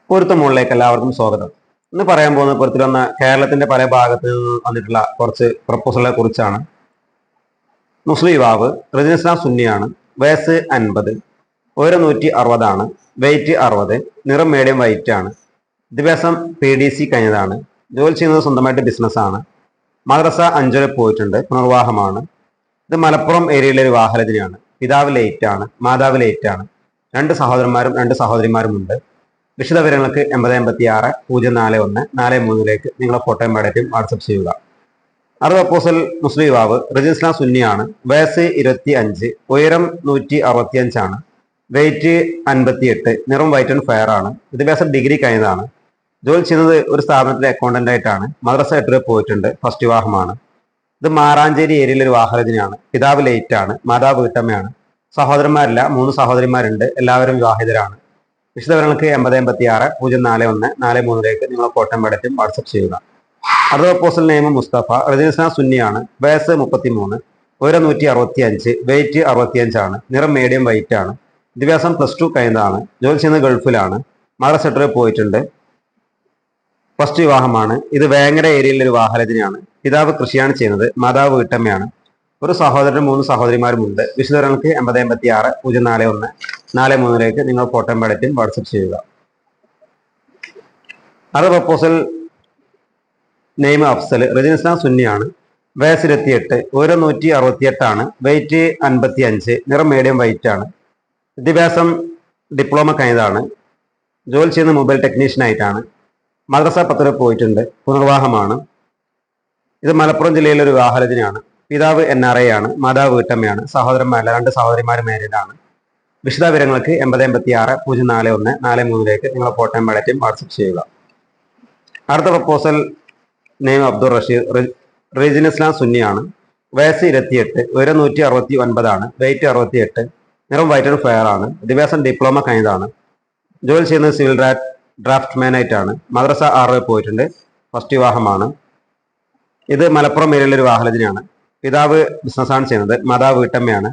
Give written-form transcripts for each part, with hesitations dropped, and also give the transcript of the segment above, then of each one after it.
പൊരുത്തമുകളിലേക്ക് എല്ലാവർക്കും സ്വാഗതം. ഇന്ന് പറയാൻ പോകുന്ന പൊരുത്തിൽ വന്ന കേരളത്തിന്റെ പല ഭാഗത്ത് നിന്ന് വന്നിട്ടുള്ള കുറച്ച് പ്രപ്പോസലുകളെ കുറിച്ചാണ്. മുസ്ലിം യുവാവ്, റെസിഡൻസ് ഇസ്ലാം സുന്നിയാണ്, വയസ്സ് 50, ഉയരം 160, വെയിറ്റ് 60, നിറം മീഡിയം വൈറ്റ് ആണ്, വിദ്യാഭ്യാസം PDC കഴിഞ്ഞതാണ്, ജോലി ചെയ്യുന്നത് സ്വന്തമായിട്ട് ബിസിനസ്സാണ്, മദ്രസ 5 വരെ പോയിട്ടുണ്ട്, പുനർവാഹമാണ്. ഇത് മലപ്പുറം ഏരിയയിലെ ഒരു വാഹനത്തിനാണ്. പിതാവ് ലേറ്റ് ആണ്, മാതാവ് ലേറ്റ് ആണ്, 2 സഹോദരന്മാരും 2 സഹോദരിമാരുമുണ്ട്. വിശദവിവരങ്ങൾക്ക് 8056-041-43 നിങ്ങളെ ഫോട്ടോയും ബയോഡേറ്റയും വാട്സപ്പ് ചെയ്യുക. പ്രപ്പോസൽ മുസ്ലിം യുവാവ്, റെസിഡൻസ് ഇസ്ലാം സുന്നിയാണ്, വയസ്സ് 25, ഉയരം 165 ആണ്, വെയിറ്റ് 58, നിറം വൈറ്റ് ആൻഡ് ഫെയർ ആണ്, വിദ്യാഭ്യാസം ഡിഗ്രി കഴിഞ്ഞതാണ്, ജോലി ചെയ്യുന്നത് ഒരു സ്ഥാപനത്തിലെ അക്കൗണ്ടന്റ് ആയിട്ടാണ്, മദ്രസ 8 വരെ പോയിട്ടുണ്ട്, ഫസ്റ്റ് വിവാഹമാണ്. ഇത് മാറാഞ്ചേരി ഏരിയയിലെ ഒരു വാഹനത്തിനാണ്. പിതാവ് ലേറ്റ് ആണ്, മാതാവ് വീട്ടമ്മയാണ്, സഹോദരന്മാരില്ല, 3 സഹോദരിമാരുണ്ട്, എല്ലാവരും വിവാഹിതരാണ്. വിശദവിവരങ്ങൾക്ക് 8056-041-43 നിങ്ങളെ ഫോട്ടോയും ബയോഡേറ്റയും വാട്സപ്പ് ചെയ്യുക. പ്രപ്പോസൽ നെയിം മുസ്തഫ, റെസിഡൻസ് ഇസ്ലാം സുന്നിയാണ്, വയസ്സ് 33, ഉയരം 165, വെയിറ്റ് 65 ആണ്, നിറം മീഡിയം വൈറ്റ് ആണ്, വിദ്യാഭ്യാസം +2 കഴിഞ്ഞതാണ്, ജോലി ചെയ്യുന്നത് ഗൾഫിലാണ്, മദ്രസ 8 വരെ പോയിട്ടുണ്ട്, ഫസ്റ്റ് വിവാഹമാണ്. ഇത് വേങ്ങര ഏരിയയിലെ ഒരു വാഹനത്തിനാണ്. പിതാവ് കൃഷിയാണ് ചെയ്യുന്നത്, മാതാവ് വീട്ടമ്മയാണ്, ഒരു സഹോദരനും 3 സഹോദരിമാരുമുണ്ട്. വിശദവിവരങ്ങൾക്ക് 8056-041-43 നിങ്ങൾ ഫോട്ടോയും ബയോഡേറ്റയും വാട്സപ്പ് ചെയ്യുക. പ്രപ്പോസൽ നെയിം അഫ്സൽ, റെസിഡൻസ് ഇസ്ലാം സുന്നിയാണ്, വയസ്സ് 28, ഉയരം 168 ആണ്, വെയിറ്റ് 55, നിറം മീഡിയം വൈറ്റ് ആണ്, വിദ്യാഭ്യാസം ഡിപ്ലോമ കഴിഞ്ഞതാണ്, ജോലി ചെയ്യുന്ന മൊബൈൽ ടെക്നീഷ്യൻ ആയിട്ടാണ്, മദ്രസ 10 വരെ പോയിട്ടുണ്ട്, പുനർവാഹമാണ്. ഇത് മലപ്പുറം ജില്ലയിലെ ഒരു വാഹനത്തിനാണ്. പിതാവ് NRI ആണ്, മാതാവ് വീട്ടമ്മയാണ്, സഹോദരന്മാരല്ല, 2 സഹോദരിമാർ മാരീഡാണ്. വിശദവിവരങ്ങൾക്ക് 8056-041-43 നിങ്ങളെ ഫോട്ടോയും ബയോഡേറ്റയും വാട്സപ്പ് ചെയ്യുക. Proposal name Abdul Rasheed, residence ഇസ്ലാം സുന്നിയാണ്, വയസ്സ് 28, ഉയരം 169 ആണ്, വെയിറ്റ് 68, നിറം വൈറ്റ് ആൻഡ് ഫെയർ ആണ്, വിദ്യാഭ്യാസം ഡിപ്ലോമ കഴിഞ്ഞതാണ്, ജോലി ചെയ്യുന്നത് സിവിൽ ഡ്രാഫ്റ്റ്മാൻ ആയിട്ടാണ്, മദ്രസ 6 വരെ പോയിട്ടുണ്ട്, ഫസ്റ്റ് വിവാഹമാണ്. ഇത് മലപ്പുറം ഏരിയയിലെ ഒരു വാഹനത്തിനാണ്. പിതാവ് ബിസിനസ്സാണ് ചെയ്യുന്നത്, മാതാവ് വീട്ടമ്മയാണ്,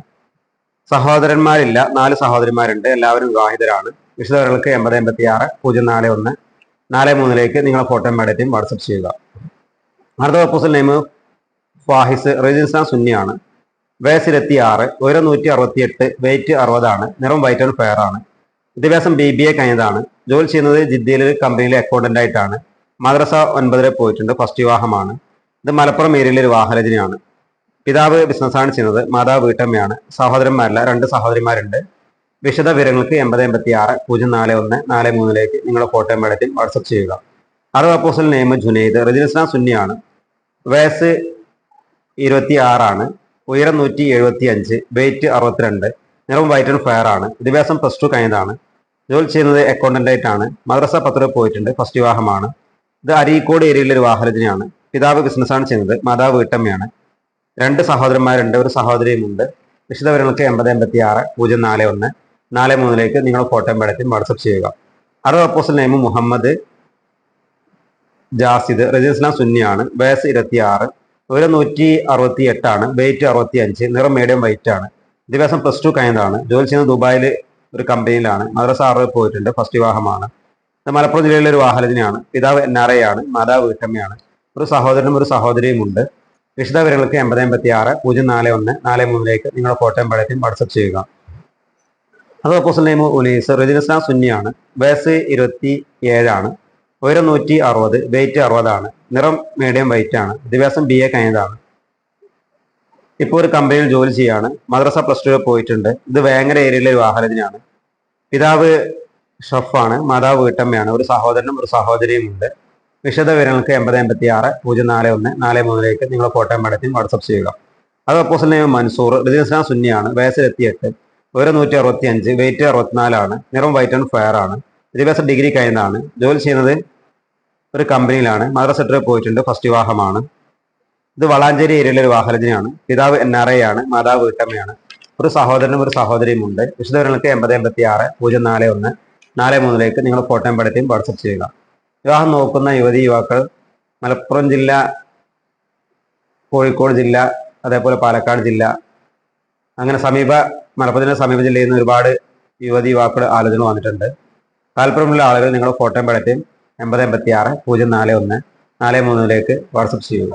സഹോദരന്മാരില്ല, 4 സഹോദരിമാരുണ്ട്, എല്ലാവരും വിവാഹിതരാണ്. വിശദവിവരങ്ങൾക്ക് 8056-041-43 നിങ്ങളെ ഫോട്ടോയും ബയോഡേറ്റയും വാട്സപ്പ് ചെയ്യുക. പ്രപ്പോസൽ നെയിം ഫാഹിസ്, റെസിഡൻസ് ഇസ്ലാം സുന്നിയാണ്, വയസ്സ് 26, ഉയരം 168, വെയിറ്റ് 60 ആണ്, നിറം വൈറ്റ് ആൻഡ് ഫെയർ ആണ്, വിദ്യാഭ്യാസം BBA കഴിഞ്ഞതാണ്, ജോലി ചെയ്യുന്നത് ജിദ്ദയിലെ കമ്പനിയിലെ അക്കൗണ്ടന്റ് ആയിട്ടാണ്, മദ്രസ 9 വരെ പോയിട്ടുണ്ട്, ഫസ്റ്റ് വിവാഹമാണ്. ഇത് മലപ്പുറം ഏരിയയിലെ ഒരു വാഹനത്തിനാണ്. പിതാവ് ബിസിനസ്സാണ് ചെയ്യുന്നത്, മാതാവ് വീട്ടമ്മയാണ്, സഹോദരന്മാരല്ല, 2 സഹോദരിമാരുണ്ട്. വിശദവിവരങ്ങൾക്ക് 8056-041-43 നിങ്ങളുടെ ഫോട്ടോയും ബയോഡേറ്റയും വാട്സപ്പ് ചെയ്യുക. പ്രപ്പോസൽ നെയിം ജുനൈദ്, റെസിഡൻസ് ഇസ്ലാം സുന്നിയാണ്, വയസ്സ് 26 ആണ്, ഉയരം 175, വെയിറ്റ് 62, നിറം വൈറ്റ് ആൻഡ് ഫെയർ ആണ്, വിദ്യാഭ്യാസം +2 കഴിഞ്ഞതാണ്, ജോലി ചെയ്യുന്നത് അക്കൗണ്ടന്റ് ആയിട്ടാണ്, മദ്രസ 10 വരെ പോയിട്ടുണ്ട്, ഫസ്റ്റ് വിവാഹമാണ്. ഇത് അരീക്കോട് ഏരിയയിലെ ഒരു വാഹനത്തിനാണ്. പിതാവ് ബിസിനസ്സാണ് ചെയ്യുന്നത്, മാതാവ് വീട്ടമ്മയാണ്, 2 സഹോദരന്മാരുണ്ട്, ഒരു സഹോദരിയുമുണ്ട്. വിശദവിവരങ്ങൾക്ക് 8056-041-43 നിങ്ങൾ ഫോട്ടോയും ബയോഡേറ്റയും വാട്സപ്പ് ചെയ്യുക. Proposal name Muhammad Jasid, residence ഇസ്ലാം സുന്നിയാണ്, വയസ്സ് 26, ഉയരം 168 ആണ്, വെയിറ്റ് 65, നിറം മീഡിയം വൈറ്റ് ആണ്, വിദ്യാഭ്യാസം +2 കഴിഞ്ഞതാണ്, ജോലി ചെയ്യുന്നത് ദുബായിൽ ഒരു കമ്പനിയിലാണ്, മദ്രസ 6 വരെ പോയിട്ടുണ്ട്, ഫസ്റ്റ് വിവാഹമാണ്. ഇത് മലപ്പുറം ജില്ലയിലെ ഒരു വാഹനത്തിനാണ്. പിതാവ് NRI ആണ്, മാതാവ് വീട്ടമ്മയാണ്, ഒരു സഹോദരനും ഒരു സഹോദരിയുമുണ്ട്. വിശദവിവരങ്ങൾക്ക് 8056-041-43 നിങ്ങളുടെ ഫോട്ടോയും ബയോഡേറ്റയും വാട്സപ്പ് ചെയ്യുക. പ്രപ്പോസൽ നെയിം ഉനീസ്, റെസിഡൻസ് ഇസ്ലാം സുന്നിയാണ്, വയസ്സ് 27 ആണ്, ഉയരം 160, വെയിറ്റ് 60 ആണ്, നിറം മീഡിയം വൈറ്റ് ആണ്, വിദ്യാഭ്യാസം BA കഴിഞ്ഞതാണ്, ഇപ്പോൾ ഒരു കമ്പനിയിൽ ജോലി ചെയ്യാണ്, മദ്രസ +2 വരെ പോയിട്ടുണ്ട്. ഇത് വേങ്ങര ഏരിയയിലെ ഒരു വാഹനത്തിനാണ്. പിതാവ് ഷെഫാണ്, മാതാവ് വീട്ടമ്മയാണ്, ഒരു സഹോദരനും ഒരു സഹോദരിയുമുണ്ട്. വിശദവിവരങ്ങൾക്ക് 8056-041-43 നിങ്ങളെ ഫോട്ടോയും ബയോഡേറ്റയും വാട്സപ്പ് ചെയ്യുക. പ്രപ്പോസൽ നെയിം മൻസൂർ, റെസിഡൻസ് ഇസ്ലാം സുന്നിയാണ്, വയസ്സ് 28, ഉയരം 165, വെയിറ്റ് 64 ആണ്, നിറം വൈറ്റ് ആൻഡ് ഫെയർ ആണ്, വിദ്യാഭ്യാസം ഡിഗ്രി കഴിഞ്ഞതാണ്, ജോലി ചെയ്യുന്നത് ഒരു കമ്പനിയിലാണ്, മദ്രസ 8 വരെ പോയിട്ടുണ്ട്, ഫസ്റ്റ് വിവാഹമാണ്. ഇത് വളാഞ്ചേരി ഏരിയയിലെ ഒരു വാഹനത്തിനാണ്. പിതാവ് NRI ആണ്, മാതാവ് വീട്ടമ്മയാണ്, ഒരു സഹോദരനും ഒരു സഹോദരിയുമുണ്ട്. വിശദവിവരങ്ങൾക്ക് 8056-041-43 നിങ്ങൾ ഫോട്ടോയും ബയോഡേറ്റയും വാട്സപ്പ് ചെയ്യുക. വിവാഹം നോക്കുന്ന യുവതി യുവാക്കൾ മലപ്പുറം ജില്ല, കോഴിക്കോട് ജില്ല, അതേപോലെ പാലക്കാട് ജില്ല, അങ്ങനെ മലപ്പുറത്തിന്റെ സമീപ ജില്ലയിൽ നിന്ന് ഒരുപാട് യുവതി യുവാക്കൾ ആലോചന വന്നിട്ടുണ്ട്. താല്പര്യമുള്ള ആളുകൾ നിങ്ങളുടെ ഫോട്ടോയും ബയോഡേറ്റയും 8086 041 43 വാട്സപ്പ് ചെയ്യുക.